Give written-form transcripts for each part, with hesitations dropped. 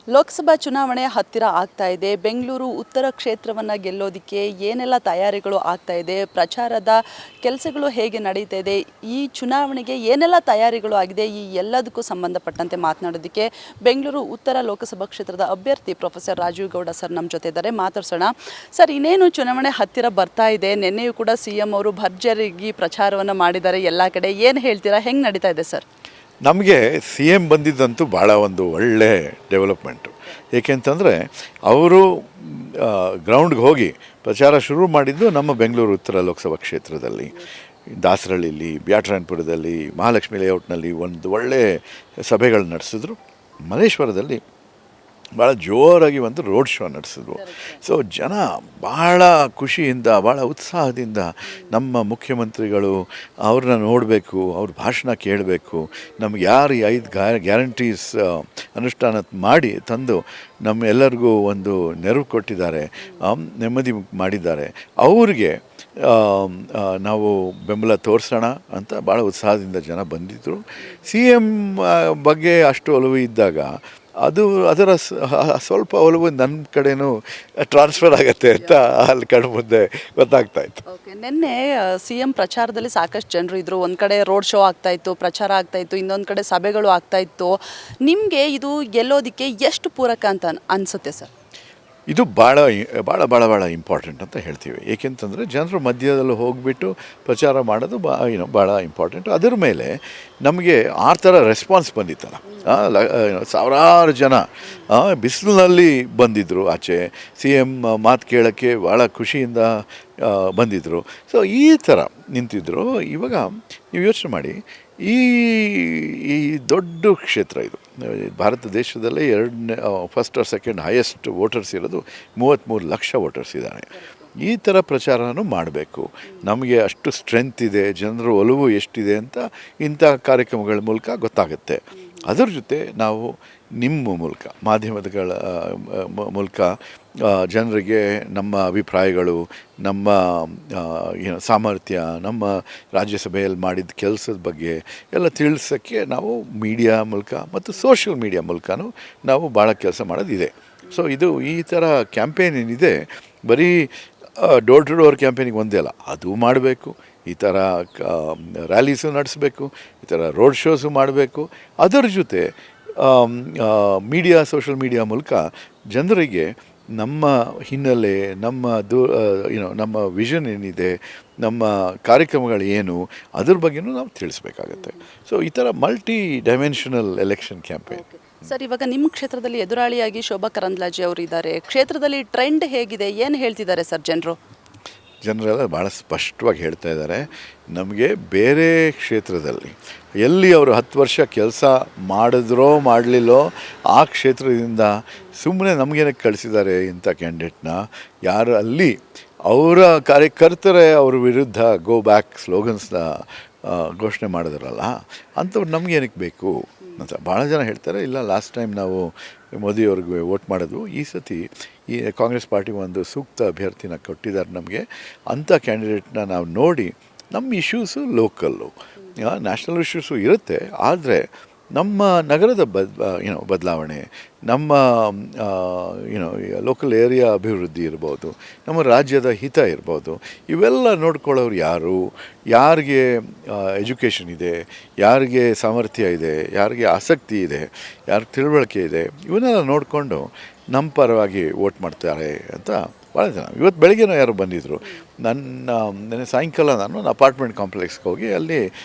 ಲೋಕಸಭಾ ಚುನಾವಣೆ ಹತ್ತಿರ ಆಗ್ತಾ ಇದೆ. ಬೆಂಗಳೂರು ಉತ್ತರ ಕ್ಷೇತ್ರವನ್ನು ಗೆಲ್ಲೋದಕ್ಕೆ ಏನೆಲ್ಲ ತಯಾರಿಗಳು ಆಗ್ತಾ ಇದೆ, ಪ್ರಚಾರದ ಕೆಲಸಗಳು ಹೇಗೆ ನಡೀತಾ ಇದೆ, ಈ ಚುನಾವಣೆಗೆ ಏನೆಲ್ಲ ತಯಾರಿಗಳು ಆಗಿದೆ, ಈ ಎಲ್ಲದಕ್ಕೂ ಸಂಬಂಧಪಟ್ಟಂತೆ ಮಾತನಾಡೋದಕ್ಕೆ ಬೆಂಗಳೂರು ಉತ್ತರ ಲೋಕಸಭಾ ಕ್ಷೇತ್ರದ ಅಭ್ಯರ್ಥಿ ಪ್ರೊಫೆಸರ್ ರಾಜೀವ್ ಗೌಡ ಸರ್ ನಮ್ಮ ಜೊತೆ ಇದ್ದಾರೆ. ಮಾತಾಡ್ಸೋಣ. ಸರ್, ಇನ್ನೇನು ಚುನಾವಣೆ ಹತ್ತಿರ ಬರ್ತಾ ಇದೆ. ನಿನ್ನೆಯೂ ಕೂಡ CM ಅವರು ಭರ್ಜರಿಯಾಗಿ ಪ್ರಚಾರವನ್ನು ಮಾಡಿದ್ದಾರೆ ಎಲ್ಲ ಕಡೆ. ಏನು ಹೇಳ್ತೀರಾ, ಹೆಂಗೆ ನಡೀತಾ ಇದೆ ಸರ್? ನಮಗೆ CM ಬಂದಿದ್ದಂತೂ ಭಾಳ ಒಂದು ಒಳ್ಳೆ ಡೆವಲಪ್ಮೆಂಟು. ಏಕೆಂತಂದರೆ ಅವರು ಗ್ರೌಂಡ್ಗೆ ಹೋಗಿ ಪ್ರಚಾರ ಶುರು ಮಾಡಿದ್ದು ನಮ್ಮ ಬೆಂಗಳೂರು ಉತ್ತರ ಲೋಕಸಭಾ ಕ್ಷೇತ್ರದಲ್ಲಿ, ದಾಸರಳ್ಳಿಲಿ, ಬ್ಯಾಟರಾಯನಪುರದಲ್ಲಿ, ಮಹಾಲಕ್ಷ್ಮಿ ಲೇಔಟ್ನಲ್ಲಿ ಒಂದು ಒಳ್ಳೆ ಸಭೆಗಳು ನಡೆಸಿದ್ರು. ಮಲ್ಲೇಶ್ವರದಲ್ಲಿ ಭಾಳ ಜೋರಾಗಿ ಒಂದು ರೋಡ್ ಶೋ ನಡೆಸಿದ್ರು. ಸೊ ಜನ ಭಾಳ ಖುಷಿಯಿಂದ, ಭಾಳ ಉತ್ಸಾಹದಿಂದ ನಮ್ಮ ಮುಖ್ಯಮಂತ್ರಿಗಳು ಅವ್ರನ್ನ ನೋಡಬೇಕು, ಅವ್ರ ಭಾಷಣ ಕೇಳಬೇಕು, ನಮ್ಗೆ ಯಾರು ಈ 5 ಗ್ಯಾರಂಟೀಸ್ ಅನುಷ್ಠಾನ ಮಾಡಿ ತಂದು ನಮ್ಮ ಎಲ್ಲರಿಗೂ ಒಂದು ನೆರವು ಕೊಟ್ಟಿದ್ದಾರೆ, ನೆಮ್ಮದಿ ಮಾಡಿದ್ದಾರೆ, ಅವ್ರಿಗೆ ನಾವು ಬೆಂಬಲ ತೋರಿಸೋಣ ಅಂತ ಭಾಳ ಉತ್ಸಾಹದಿಂದ ಜನ ಬಂದಿದ್ದರು. CM ಬಗ್ಗೆ ಅಷ್ಟು ಒಲವು ಇದ್ದಾಗ ಅದರ ಸ್ವಲ್ಪ ಒಲವು ನನ್ನ ಕಡೆನೂ ಟ್ರಾನ್ಸ್ಫರ್ ಆಗುತ್ತೆ ಅಂತ ಅಲ್ಲಿ ಕಣ್ಣು ಮುಂದೆ ಗೊತ್ತಾಗ್ತಾ ಇತ್ತು. ಓಕೆ, ನಿನ್ನೆ CM ಪ್ರಚಾರದಲ್ಲಿ ಸಾಕಷ್ಟು ಜನರು ಇದ್ದರು. ಒಂದು ಕಡೆ ರೋಡ್ ಶೋ ಆಗ್ತಾಯಿತ್ತು, ಪ್ರಚಾರ ಆಗ್ತಾಯಿತ್ತು, ಇನ್ನೊಂದು ಕಡೆ ಸಭೆಗಳು ಆಗ್ತಾಯಿತ್ತು. ನಿಮಗೆ ಇದು ಗೆಲ್ಲೋದಕ್ಕೆ ಎಷ್ಟು ಪೂರಕ ಅಂತ ಅನಿಸುತ್ತೆ ಸರ್? ಇದು ಭಾಳ ಭಾಳ ಭಾಳ ಭಾಳ ಇಂಪಾರ್ಟೆಂಟ್ ಅಂತ ಹೇಳ್ತೀವಿ. ಏಕೆಂತಂದರೆ ಜನರು ಮಧ್ಯದಲ್ಲಿ ಹೋಗಿಬಿಟ್ಟು ಪ್ರಚಾರ ಮಾಡೋದು ಭಾಳ ಇಂಪಾರ್ಟೆಂಟ್. ಅದರ ಮೇಲೆ ನಮಗೆ ಆ ಥರ ರೆಸ್ಪಾನ್ಸ್ ಬಂದಿತ್ತಲ್ಲ, ಸಾವಿರಾರು ಜನ ಬಿಸಿಲಿನಲ್ಲಿ ಬಂದಿದ್ದರು ಆಚೆ. CM ಮಾತು ಕೇಳೋಕ್ಕೆ ಭಾಳ ಖುಷಿಯಿಂದ ಬಂದಿದ್ದರು. ಸೊ ಈ ಥರ ನಿಂತಿದ್ದರು. ಇವಾಗ ನೀವು ಯೋಚನೆ ಮಾಡಿ, ಈ ದೊಡ್ಡ ಕ್ಷೇತ್ರ ಇದು ಭಾರತ ದೇಶದಲ್ಲೇ first or second highest voters ಇರೋದು, 33 ಲಕ್ಷ ವೋಟರ್ಸ್ ಇದ್ದಾರೆ. ಈ ಥರ ಪ್ರಚಾರನೂ ಮಾಡಬೇಕು. ನಮಗೆ ಅಷ್ಟು ಸ್ಟ್ರೆಂತ್ ಇದೆ, ಜನರ ಒಲವು ಎಷ್ಟಿದೆ ಅಂತ ಇಂಥ ಕಾರ್ಯಕ್ರಮಗಳ ಮೂಲಕ ಗೊತ್ತಾಗುತ್ತೆ. ಅದರ ಜೊತೆ ನಾವು ನಿಮ್ಮ ಮೂಲಕ, ಮಾಧ್ಯಮಗಳ ಮೂಲಕ ಜನರಿಗೆ ನಮ್ಮ ಅಭಿಪ್ರಾಯಗಳು, ನಮ್ಮ ಸಾಮರ್ಥ್ಯ, ನಮ್ಮ ರಾಜ್ಯಸಭೆಯಲ್ಲಿ ಮಾಡಿದ ಕೆಲಸದ ಬಗ್ಗೆ ಎಲ್ಲ ತಿಳಿಸೋಕ್ಕೆ ನಾವು ಮೀಡಿಯಾ ಮೂಲಕ ಮತ್ತು ಸೋಷಿಯಲ್ ಮೀಡಿಯಾ ಮೂಲಕನೂ ನಾವು ಭಾಳ ಕೆಲಸ ಮಾಡೋದಿದೆ. ಸೊ ಇದು ಈ ಥರ ಕ್ಯಾಂಪೇನ್ ಏನಿದೆ, ಬರೀ ಡೋರ್ ಟು ಡೋರ್ ಕ್ಯಾಂಪೇನಿಗೆ ಒಂದೇ ಅಲ್ಲ, ಅದು ಮಾಡಬೇಕು. ಈ ಥರ ರ್ಯಾಲೀಸು ನಡೆಸಬೇಕು, ಈ ಥರ ರೋಡ್ ಶೋಸು ಮಾಡಬೇಕು. ಅದರ ಜೊತೆ ಮೀಡಿಯಾ, ಸೋಷಿಯಲ್ ಮೀಡಿಯಾ ಮೂಲಕ ಜನರಿಗೆ ನಮ್ಮ ಹಿನ್ನೆಲೆ, ನಮ್ಮ ವಿಷನ್ ಏನಿದೆ, ನಮ್ಮ ಕಾರ್ಯಕ್ರಮಗಳು ಏನು, ಅದ್ರ ಬಗ್ಗೆನೂ ನಾವು ತಿಳಿಸ್ಬೇಕಾಗತ್ತೆ. ಸೊ ಈ ಥರ multi dimensional election campaign. Sir, ಇವಾಗ ನಿಮ್ಮ ಕ್ಷೇತ್ರದಲ್ಲಿ ಎದುರಾಳಿಯಾಗಿ ಶೋಭಾ ಕರಂದ್ಲಾಜೆ ಅವರು ಇದ್ದಾರೆ. ಕ್ಷೇತ್ರದಲ್ಲಿ ಟ್ರೆಂಡ್ ಹೇಗಿದೆ, ಏನು ಹೇಳ್ತಿದ್ದಾರೆ ಸರ್ ಜನರು? ಜನರೆಲ್ಲ ಭಾಳ ಸ್ಪಷ್ಟವಾಗಿ ಹೇಳ್ತಾ ಇದ್ದಾರೆ, ನಮಗೆ ಬೇರೆ ಕ್ಷೇತ್ರದಲ್ಲಿ ಎಲ್ಲಿ ಅವರು 10 ವರ್ಷ ಕೆಲಸ ಮಾಡಿದ್ರೋ ಮಾಡಲಿಲ್ಲೋ ಆ ಕ್ಷೇತ್ರದಿಂದ ಸುಮ್ಮನೆ ನಮಗೇನಕ್ಕೆ ಕಳಿಸಿದ್ದಾರೆ ಇಂಥ ಕ್ಯಾಂಡಿಡೇಟ್ನ, ಯಾರು ಅಲ್ಲಿ ಅವರ ಕಾರ್ಯಕರ್ತರೇ ಅವ್ರ ವಿರುದ್ಧ ಗೋ ಬ್ಯಾಕ್ ಸ್ಲೋಗನ್ಸ್ನ ಘೋಷಣೆ ಮಾಡಿದ್ರಲ್ಲ, ಅಂಥವ್ರು ನಮಗೇನಕ್ಕೆ ಬೇಕು ಅಂತ ಭಾಳ ಜನ ಹೇಳ್ತಾರೆ. ಇಲ್ಲ, ಲಾಸ್ಟ್ ಟೈಮ್ ನಾವು ಮೋದಿಯವ್ರಿಗೆ ವೋಟ್ ಮಾಡಿದ್ವು, ಈ ಸತಿ ಈ ಕಾಂಗ್ರೆಸ್ ಪಾರ್ಟಿ ಒಂದು ಸೂಕ್ತ ಅಭ್ಯರ್ಥಿನ ಕೊಟ್ಟಿದ್ದಾರೆ ನಮಗೆ. ಅಂಥ ಕ್ಯಾಂಡಿಡೇಟ್ನ ನಾವು ನೋಡಿ, ನಮ್ಮ ಇಶ್ಯೂಸು ಲೋಕಲ್ಲು, ನ್ಯಾಷನಲ್ ಇಶ್ಯೂಸು ಇರುತ್ತೆ, ಆದರೆ ನಮ್ಮ ನಗರದ ಬದಲಾವಣೆ, ನಮ್ಮ ಲೋಕಲ್ ಏರಿಯಾ ಅಭಿವೃದ್ಧಿ ಇರ್ಬೋದು, ನಮ್ಮ ರಾಜ್ಯದ ಹಿತ ಇರ್ಬೋದು, ಇವೆಲ್ಲ ನೋಡ್ಕೊಳ್ಳೋರು ಯಾರು, ಯಾರಿಗೆ ಎಜುಕೇಷನ್ ಇದೆ, ಯಾರಿಗೆ ಸಾಮರ್ಥ್ಯ ಇದೆ, ಯಾರಿಗೆ ಆಸಕ್ತಿ ಇದೆ, ಯಾರಿಗೆ ತಿಳುವಳಿಕೆ ಇದೆ, ಇವನ್ನೆಲ್ಲ ನೋಡಿಕೊಂಡು ನಮ್ಮ ಪರವಾಗಿ ವೋಟ್ ಮಾಡ್ತಾರೆ ಅಂತ ಭಾಳ ಜನ. ಇವತ್ತು ಬೆಳಗ್ಗೆನೂ ಯಾರು ಬಂದಿದ್ದರು. ನೆನ್ನೆ ಸಾಯಂಕಾಲ ನಾನು ಅಪಾರ್ಟ್ಮೆಂಟ್ ಕಾಂಪ್ಲೆಕ್ಸ್ಗೆ ಹೋಗಿ ಅಲ್ಲಿ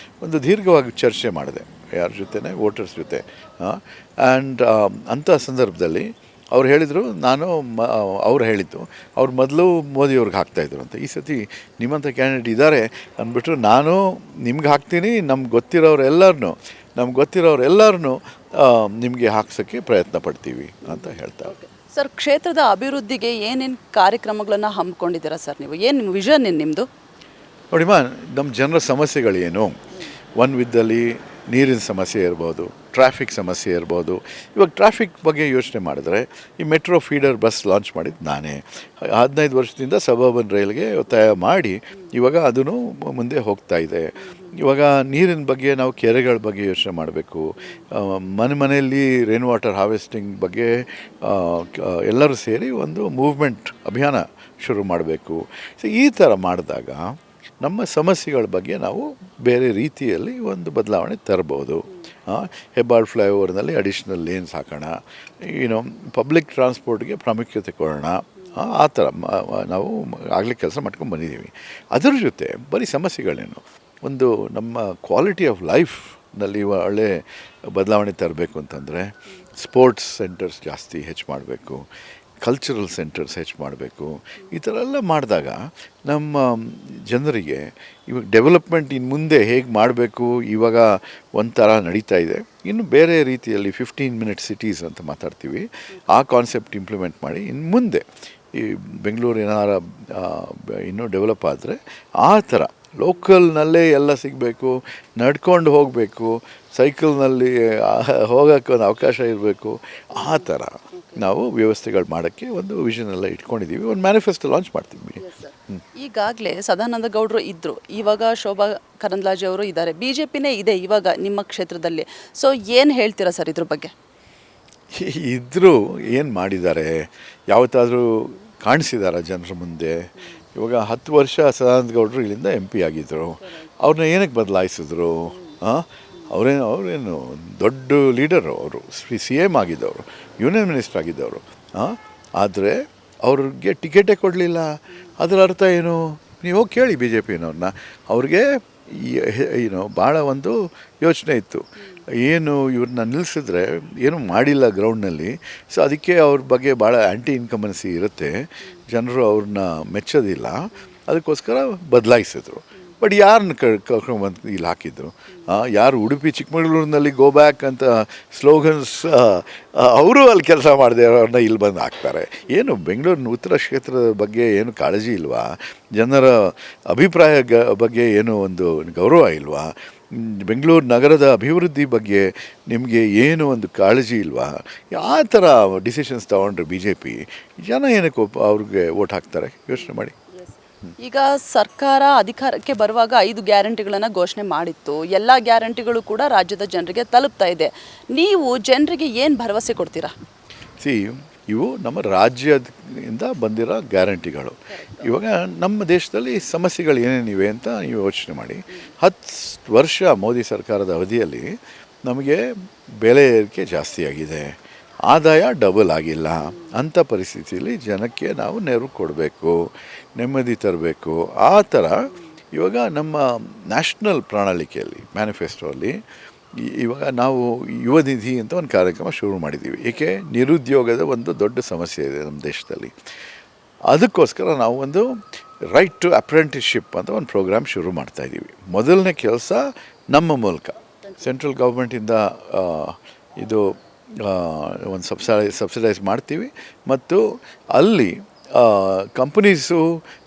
ಒಂದು ದೀರ್ಘವಾಗಿ ಚರ್ಚೆ ಮಾಡಿದೆ ಯಾರ ಜೊತೆ, ವೋಟರ್ಸ್ ಜೊತೆ. ಆ್ಯಂಡ್ ಅಂಥ ಸಂದರ್ಭದಲ್ಲಿ ಅವ್ರು ಹೇಳಿದರು, ಅವ್ರು ಹೇಳಿದ್ದು ಅವ್ರು ಮೊದಲು ಮೋದಿಯವ್ರಿಗೆ ಹಾಕ್ತಾಯಿದ್ರು ಅಂತ, ಈ ಸತಿ ನಿಮ್ಮಂಥ ಕ್ಯಾಂಡಿಡೇಟ್ ಇದ್ದಾರೆ ಅಂದ್ಬಿಟ್ರು, ನಾನು ನಿಮ್ಗೆ ಹಾಕ್ತೀನಿ, ನಮ್ಗೆ ಗೊತ್ತಿರೋರೆಲ್ಲರನ್ನೂ ನಿಮಗೆ ಹಾಕ್ಸೋಕ್ಕೆ ಪ್ರಯತ್ನ ಪಡ್ತೀವಿ ಅಂತ ಹೇಳ್ತಾರೆ. ಸರ್, ಕ್ಷೇತ್ರದ ಅಭಿವೃದ್ಧಿಗೆ ಏನೇನು ಕಾರ್ಯಕ್ರಮಗಳನ್ನು ಹಮ್ಮಿಕೊಂಡಿದ್ದೀರಾ ಸರ್ ನೀವು? ಏನು ವಿಷನ್ ಏನು ನಿಮ್ಮದು? ನೋಡಿಮ್ಮ, ನಮ್ಮ ಜನರ ಸಮಸ್ಯೆಗಳೇನು, ವಿದ್ದಲ್ಲಿ ನೀರಿನ ಸಮಸ್ಯೆ ಇರ್ಬೋದು, ಟ್ರಾಫಿಕ್ ಸಮಸ್ಯೆ ಇರ್ಬೋದು. ಇವಾಗ ಟ್ರಾಫಿಕ್ ಬಗ್ಗೆ ಯೋಚನೆ ಮಾಡಿದ್ರೆ, ಈ ಮೆಟ್ರೋ ಫೀಡರ್ ಬಸ್ ಲಾಂಚ್ ಮಾಡಿದ್ದು ನಾನೇ. 15 ವರ್ಷದಿಂದ ಸಬರ್ಬನ್ ರೈಲ್ಗೆ ಒತ್ತಾಯ ಮಾಡಿ ಇವಾಗ ಅದೂ ಮುಂದೆ ಹೋಗ್ತಾ ಇದೆ. ಇವಾಗ ನೀರಿನ ಬಗ್ಗೆ ನಾವು ಕೆರೆಗಳ ಬಗ್ಗೆ ಯೋಚನೆ ಮಾಡಬೇಕು. ಮನೆಯಲ್ಲಿ ರೈನ್ ವಾಟರ್ ಹಾರ್ವೆಸ್ಟಿಂಗ್ ಬಗ್ಗೆ ಎಲ್ಲರೂ ಸೇರಿ ಒಂದು ಮೂವ್ಮೆಂಟ್ ಅಭಿಯಾನ ಶುರು ಮಾಡಬೇಕು. ಸೊ ಈ ಥರ ಮಾಡಿದಾಗ ನಮ್ಮ ಸಮಸ್ಯೆಗಳ ಬಗ್ಗೆ ನಾವು ಬೇರೆ ರೀತಿಯಲ್ಲಿ ಒಂದು ಬದಲಾವಣೆ ತರ್ಬೋದು. ಹೆಬ್ಬಾಳ್ ಫ್ಲೈಓವರ್ನಲ್ಲಿ ಅಡಿಷ್ನಲ್ ಲೇನ್ಸ್ ಹಾಕೋಣ, ಪಬ್ಲಿಕ್ ಟ್ರಾನ್ಸ್ಪೋರ್ಟ್ಗೆ ಪ್ರಾಮುಖ್ಯತೆ ಕೊಡೋಣ. ಆ ಥರ ನಾವು ಆಗಲೇ ಕೆಲಸ ಮಾಡ್ಕೊಂಡು ಬಂದಿದ್ದೀವಿ. ಅದರ ಜೊತೆ ಬರೀ ಸಮಸ್ಯೆಗಳೇನು, ಒಂದು ನಮ್ಮ ಕ್ವಾಲಿಟಿ ಆಫ್ ಲೈಫ್ನಲ್ಲಿ ಒಳ್ಳೆ ಬದಲಾವಣೆ ತರಬೇಕು ಅಂತಂದರೆ ಸ್ಪೋರ್ಟ್ಸ್ ಸೆಂಟರ್ಸ್ ಜಾಸ್ತಿ ಹೆಚ್ಚು ಮಾಡಬೇಕು, ಕಲ್ಚರಲ್ ಸೆಂಟರ್ಸ್ ಹೆಚ್ಚು ಮಾಡಬೇಕು. ಈ ಥರ ಎಲ್ಲ ಮಾಡಿದಾಗ ನಮ್ಮ ಜನರಿಗೆ ಇವಾಗ ಡೆವಲಪ್ಮೆಂಟ್ ಇನ್ನು ಮುಂದೆ ಹೇಗೆ ಮಾಡಬೇಕು, ಇವಾಗ ಒಂಥರ ನಡೀತಾ ಇದೆ. ಇನ್ನು ಬೇರೆ ರೀತಿಯಲ್ಲಿ 15 ಮಿನಿಟ್ ಸಿಟೀಸ್ ಅಂತ ಮಾತಾಡ್ತೀವಿ, ಆ ಕಾನ್ಸೆಪ್ಟ್ ಇಂಪ್ಲಿಮೆಂಟ್ ಮಾಡಿ ಇನ್ನು ಮುಂದೆ ಈ ಬೆಂಗಳೂರು ಏನಾರ ಇನ್ನೂ ಡೆವಲಪ್ ಆದರೆ ಆ ಥರ ಲೋಕಲ್ನಲ್ಲೇ ಎಲ್ಲ ಸಿಗಬೇಕು, ನಡ್ಕೊಂಡು ಹೋಗಬೇಕು, ಸೈಕಲ್ನಲ್ಲಿ ಹೋಗೋಕ್ಕೆ ಒಂದು ಅವಕಾಶ ಇರಬೇಕು. ಆ ಥರ ನಾವು ವ್ಯವಸ್ಥೆಗಳು ಮಾಡೋಕ್ಕೆ ಒಂದು ವಿಷನ್ ಎಲ್ಲ ಇಟ್ಕೊಂಡಿದ್ದೀವಿ. ಒಂದು ಮ್ಯಾನಿಫೆಸ್ಟೋ ಲಾಂಚ್ ಮಾಡ್ತೀವಿ. ಈಗಾಗಲೇ ಸದಾನಂದ ಗೌಡರು ಇದ್ದರು, ಇವಾಗ ಶೋಭಾ ಕರಂದ್ಲಾಜೆ ಅವರು ಇದ್ದಾರೆ, BJPನೇ ಇದೆ ಇವಾಗ ನಿಮ್ಮ ಕ್ಷೇತ್ರದಲ್ಲಿ. ಸೊ ಏನು ಹೇಳ್ತೀರಾ ಸರ್ ಇದ್ರ ಬಗ್ಗೆ? ಇದ್ದರೂ ಏನು ಮಾಡಿದ್ದಾರೆ, ಯಾವತ್ತಾದರೂ ಕಾಣಿಸಿದಾರ ಜನರ ಮುಂದೆ? ಇವಾಗ 10 ವರ್ಷ ಸದಾನಂದ ಗೌಡರು ಇಲ್ಲಿಂದ MP ಆಗಿದ್ದರು, ಅವ್ರನ್ನ ಏನಕ್ಕೆ ಬದಲಾಯಿಸಿದ್ರು? ಅವರೇನು ದೊಡ್ಡ ಲೀಡರು, ಅವರು CM ಆಗಿದ್ದವರು, ಯೂನಿಯನ್ ಮಿನಿಸ್ಟರ್ ಆಗಿದ್ದವರು. ಆದರೆ ಅವ್ರಿಗೆ ಟಿಕೆಟೇ ಕೊಡಲಿಲ್ಲ. ಅದರ ಅರ್ಥ ಏನು? ನೀವು ಹೋಗಿ ಕೇಳಿ BJPನವ್ರನ್ನ. ಅವ್ರಿಗೆ ಭಾಳ ಒಂದು ಯೋಚನೆ ಇತ್ತು, ಏನು ಇವ್ರನ್ನ ನಿಲ್ಲಿಸಿದ್ರೆ ಏನೂ ಮಾಡಿಲ್ಲ ಗ್ರೌಂಡ್ನಲ್ಲಿ. ಸೊ ಅದಕ್ಕೆ ಅವ್ರ ಬಗ್ಗೆ ಭಾಳ ಆ್ಯಂಟಿ ಇನ್ಕಂಬನ್ಸಿ ಇರುತ್ತೆ, ಜನರು ಅವ್ರನ್ನ ಮೆಚ್ಚೋದಿಲ್ಲ, ಅದಕ್ಕೋಸ್ಕರ ಬದಲಾಯಿಸಿದ್ರು. ಬಟ್ ಯಾರನ್ನ ಕರ್ಕೊಂಡ್ಬಂದು ಇಲ್ಲಿ ಹಾಕಿದ್ರು? ಯಾರು ಉಡುಪಿ ಚಿಕ್ಕಮಗಳೂರಿನಲ್ಲಿ ಗೋ ಬ್ಯಾಕ್ ಅಂತ ಸ್ಲೋಗನ್ಸ್ ಅವರು ಅಲ್ಲಿ ಕೆಲಸ ಮಾಡದೆ ಅವ್ರನ್ನ ಇಲ್ಲಿ ಬಂದು ಹಾಕ್ತಾರೆ. ಏನು ಬೆಂಗಳೂರಿನ ಉತ್ತರ ಕ್ಷೇತ್ರದ ಬಗ್ಗೆ ಏನು ಕಾಳಜಿ ಇಲ್ವಾ? ಜನರ ಅಭಿಪ್ರಾಯ ಬಗ್ಗೆ ಏನು ಒಂದು ಗೌರವ ಇಲ್ವಾ? ಬೆಂಗಳೂರು ನಗರದ ಅಭಿವೃದ್ಧಿ ಬಗ್ಗೆ ನಿಮಗೆ ಏನು ಒಂದು ಕಾಳಜಿ ಇಲ್ವಾ? ಆ ಥರ ಡಿಸಿಷನ್ಸ್ ತೊಗೊಂಡ್ರೆ BJP ಜನ ಏನಕ್ಕೆ ಅವ್ರಿಗೆ ವೋಟ್ ಹಾಕ್ತಾರೆ? ಯೋಚನೆ ಮಾಡಿ. ಈಗ ಸರ್ಕಾರ ಅಧಿಕಾರಕ್ಕೆ ಬರುವಾಗ 5 ಗ್ಯಾರಂಟಿಗಳನ್ನು ಘೋಷಣೆ ಮಾಡಿತ್ತು. ಎಲ್ಲ ಗ್ಯಾರಂಟಿಗಳು ಕೂಡ ರಾಜ್ಯದ ಜನರಿಗೆ ತಲುಪ್ತಾ ಇದೆ. ನೀವು ಜನರಿಗೆ ಏನು ಭರವಸೆ ಕೊಡ್ತೀರಾ? ಇವು ನಮ್ಮ ರಾಜ್ಯದಿಂದ ಬಂದಿರೋ ಗ್ಯಾರಂಟಿಗಳು. ಇವಾಗ ನಮ್ಮ ದೇಶದಲ್ಲಿ ಸಮಸ್ಯೆಗಳು ಏನೇನಿವೆ ಅಂತ ನೀವು ಯೋಚನೆ ಮಾಡಿ. 10 ವರ್ಷ ಮೋದಿ ಸರ್ಕಾರದ ಅವಧಿಯಲ್ಲಿ ನಮಗೆ ಬೆಲೆ ಏರಿಕೆ ಜಾಸ್ತಿ ಆಗಿದೆ, ಆದಾಯ ಡಬಲ್ ಆಗಿಲ್ಲ. ಅಂಥ ಪರಿಸ್ಥಿತಿಯಲ್ಲಿ ಜನಕ್ಕೆ ನಾವು ನೆರವು ಕೊಡಬೇಕು, ನೆಮ್ಮದಿ ತರಬೇಕು. ಆ ಥರ ಇವಾಗ ನಮ್ಮ ನ್ಯಾಷನಲ್ ಪ್ರಣಾಳಿಕೆಯಲ್ಲಿ ಮ್ಯಾನಿಫೆಸ್ಟೋಲ್ಲಿ ಇವಾಗ ನಾವು ಯುವ ನಿಧಿ ಅಂತ ಒಂದು ಕಾರ್ಯಕ್ರಮ ಶುರು ಮಾಡಿದ್ದೀವಿ. ಏಕೆ? ನಿರುದ್ಯೋಗದ ಒಂದು ದೊಡ್ಡ ಸಮಸ್ಯೆ ಇದೆ ನಮ್ಮ ದೇಶದಲ್ಲಿ. ಅದಕ್ಕೋಸ್ಕರ ನಾವು ಒಂದು ರೈಟ್ ಟು ಅಪ್ರೆಂಟಿಸ್ಶಿಪ್ ಅಂತ ಒಂದು ಪ್ರೋಗ್ರಾಮ್ ಶುರು ಮಾಡ್ತಾಯಿದ್ದೀವಿ. ಮೊದಲನೇ ಕೆಲಸ ನಮ್ಮ ಮೂಲಕ ಸೆಂಟ್ರಲ್ ಗೌರ್ಮೆಂಟಿಂದ ಇದು ಒಂದು ಸಬ್ಸಿಡೈಸ್ ಮಾಡ್ತೀವಿ, ಮತ್ತು ಅಲ್ಲಿ ಕಂಪನೀಸು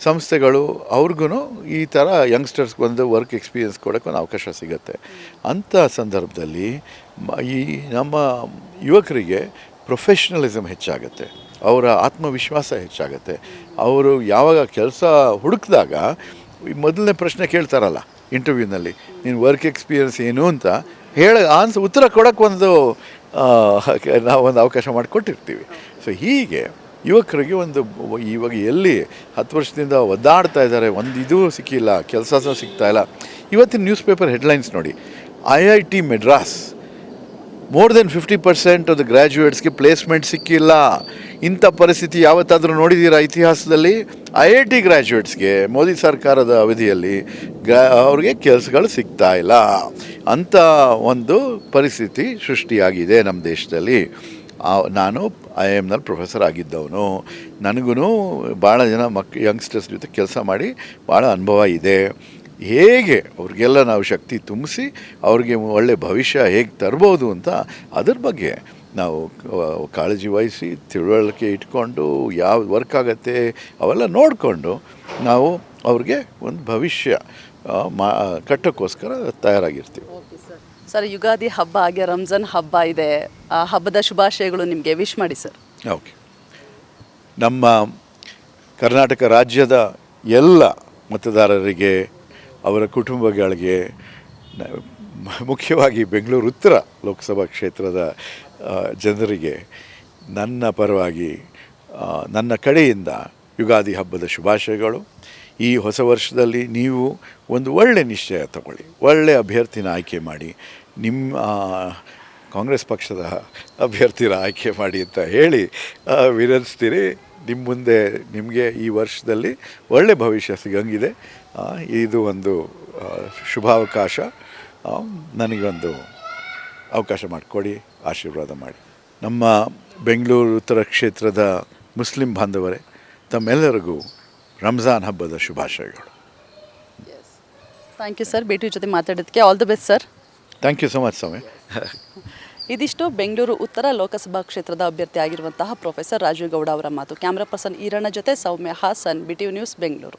ಸಂಸ್ಥೆಗಳು ಅವ್ರಿಗೂ ಈ ಥರ ಯಂಗ್ಸ್ಟರ್ಸ್ಗೆ ಒಂದು ವರ್ಕ್ ಎಕ್ಸ್ಪೀರಿಯನ್ಸ್ ಕೊಡೋಕ್ಕೆ ಒಂದು ಅವಕಾಶ ಸಿಗುತ್ತೆ. ಅಂಥ ಸಂದರ್ಭದಲ್ಲಿ ಈ ನಮ್ಮ ಯುವಕರಿಗೆ ಪ್ರೊಫೆಷ್ನಲಿಸಮ್ ಹೆಚ್ಚಾಗುತ್ತೆ, ಅವರ ಆತ್ಮವಿಶ್ವಾಸ ಹೆಚ್ಚಾಗುತ್ತೆ. ಅವರು ಯಾವಾಗ ಕೆಲಸ ಹುಡುಕಿದಾಗ ಮೊದಲನೇ ಪ್ರಶ್ನೆ ಕೇಳ್ತಾರಲ್ಲ ಇಂಟರ್ವ್ಯೂನಲ್ಲಿ, ನೀನು ವರ್ಕ್ ಎಕ್ಸ್ಪೀರಿಯನ್ಸ್ ಏನು ಅಂತ ಉತ್ತರ ಕೊಡೋಕ್ಕೆ ನಾವೊಂದು ಅವಕಾಶ ಮಾಡಿಕೊಟ್ಟಿರ್ತೀವಿ. ಸೊ ಹೀಗೆ ಯುವಕರಿಗೆ ಇವಾಗ ಎಲ್ಲಿ 10 ವರ್ಷದಿಂದ ಒದ್ದಾಡ್ತಾ ಇದ್ದಾರೆ, ಇದು ಸಿಕ್ಕಿಲ್ಲ, ಕೆಲಸ ಸಿಗ್ತಾಯಿಲ್ಲ. ಇವತ್ತಿನ ನ್ಯೂಸ್ ಪೇಪರ್ ಹೆಡ್ಲೈನ್ಸ್ ನೋಡಿ, IIT Madras more than 50% of the ಗ್ರ್ಯಾಜುಯೇಟ್ಸ್ಗೆ ಪ್ಲೇಸ್ಮೆಂಟ್ ಸಿಕ್ಕಿಲ್ಲ. ಇಂಥ ಪರಿಸ್ಥಿತಿ ಯಾವತ್ತಾದರೂ ನೋಡಿದ್ದೀರಾ ಇತಿಹಾಸದಲ್ಲಿ? IIT ಗ್ರ್ಯಾಜುಯೇಟ್ಸ್ಗೆ ಮೋದಿ ಸರ್ಕಾರದ ಅವಧಿಯಲ್ಲಿ ಅವ್ರಿಗೆ ಕೆಲಸಗಳು ಸಿಗ್ತಾ ಇಲ್ಲ. ಅಂಥ ಒಂದು ಪರಿಸ್ಥಿತಿ ಸೃಷ್ಟಿಯಾಗಿದೆ ನಮ್ಮ ದೇಶದಲ್ಲಿ. ನಾನು IIMನಲ್ಲಿ ಪ್ರೊಫೆಸರ್ ಆಗಿದ್ದವನು, ನನಗೂ ಭಾಳ ಜನ ಯಂಗ್ಸ್ಟರ್ಸ್ ಜೊತೆ ಕೆಲಸ ಮಾಡಿ ಭಾಳ ಅನುಭವ ಇದೆ. ಹೇಗೆ ಅವ್ರಿಗೆಲ್ಲ ನಾವು ಶಕ್ತಿ ತುಂಬಿಸಿ ಅವ್ರಿಗೆ ಒಳ್ಳೆ ಭವಿಷ್ಯ ಹೇಗೆ ತರ್ಬೋದು ಅಂತ ಅದ್ರ ಬಗ್ಗೆ ನಾವು ಕಾಳಜಿ ವಹಿಸಿ ತಿಳುವಳಿಕೆ ಇಟ್ಕೊಂಡು ಯಾವ ವರ್ಕ್ ಆಗುತ್ತೆ ಅವೆಲ್ಲ ನೋಡಿಕೊಂಡು ನಾವು ಅವ್ರಿಗೆ ಒಂದು ಭವಿಷ್ಯ ಕಟ್ಟೋಕ್ಕೋಸ್ಕರ ತಯಾರಾಗಿರ್ತೀವಿ. ಸರ್, ಯುಗಾದಿ ಹಬ್ಬ ಹಾಗೆ ರಂಜಾನ್ ಹಬ್ಬ ಇದೆ, ಆ ಹಬ್ಬದ ಶುಭಾಶಯಗಳು ನಿಮಗೆ. ವಿಶ್ ಮಾಡಿ ಸರ್. ಓಕೆ. ನಮ್ಮ ಕರ್ನಾಟಕ ರಾಜ್ಯದ ಎಲ್ಲ ಮತದಾರರಿಗೆ, ಅವರ ಕುಟುಂಬಗಳಿಗೆ ಮುಖ್ಯವಾಗಿ ಬೆಂಗಳೂರು ಉತ್ತರ ಲೋಕಸಭಾ ಕ್ಷೇತ್ರದ ಜನರಿಗೆ ನನ್ನ ಪರವಾಗಿ ನನ್ನ ಕಡೆಯಿಂದ ಯುಗಾದಿ ಹಬ್ಬದ ಶುಭಾಶಯಗಳು. ಈ ಹೊಸ ವರ್ಷದಲ್ಲಿ ನೀವು ಒಂದು ಒಳ್ಳೆಯ ನಿಶ್ಚಯ ತಗೊಳ್ಳಿ, ಒಳ್ಳೆಯ ಅಭ್ಯರ್ಥಿನ ಆಯ್ಕೆ ಮಾಡಿ, ನಿಮ್ಮ ಕಾಂಗ್ರೆಸ್ ಪಕ್ಷದ ಅಭ್ಯರ್ಥಿನ ಆಯ್ಕೆ ಮಾಡಿ ಅಂತ ಹೇಳಿ ವಿನಂತಿಸ್ತೀರಿ. ನಿಮ್ಮ ಮುಂದೆ ನಿಮಗೆ ಈ ವರ್ಷದಲ್ಲಿ ಒಳ್ಳೆಯ ಭವಿಷ್ಯ ಸಿಗಂಗಿದೆ. ಇದು ಒಂದು ಶುಭಾವಕಾಶ. ನನಗೊಂದು ಅವಕಾಶ ಮಾಡಿಕೊಡಿ, ಆಶೀರ್ವಾದ ಮಾಡಿ. ನಮ್ಮ ಬೆಂಗಳೂರು ಉತ್ತರ ಕ್ಷೇತ್ರದ ಮುಸ್ಲಿಂ ಬಾಂಧವರೇ, ತಮ್ಮೆಲ್ಲರಿಗೂ ರಂಜಾನ್ ಹಬ್ಬದ ಶುಭಾಶಯಗಳು. ಥ್ಯಾಂಕ್ ಯು ಸರ್, ಭೇಟಿ ಜೊತೆ ಮಾತಾಡೋದಕ್ಕೆ. All the best sir. Thank you so much ಸ್ವಾಮಿ. ಇದಿಷ್ಟು ಬೆಂಗಳೂರು ಉತ್ತರ ಲೋಕಸಭಾ ಕ್ಷೇತ್ರದ ಅಭ್ಯರ್ಥಿ ಆಗಿರುವಂತಹ ಪ್ರೊಫೆಸರ್ ರಾಜೀವ್ ಗೌಡ ಅವರ ಮಾತು. ಕ್ಯಾಮ್ರಾ ಪರ್ಸನ್ ಈರಣ್ಣ ಜೊತೆ ಸೌಮ್ಯ ಹಾಸನ್, BTV ನ್ಯೂಸ್, ಬೆಂಗಳೂರು.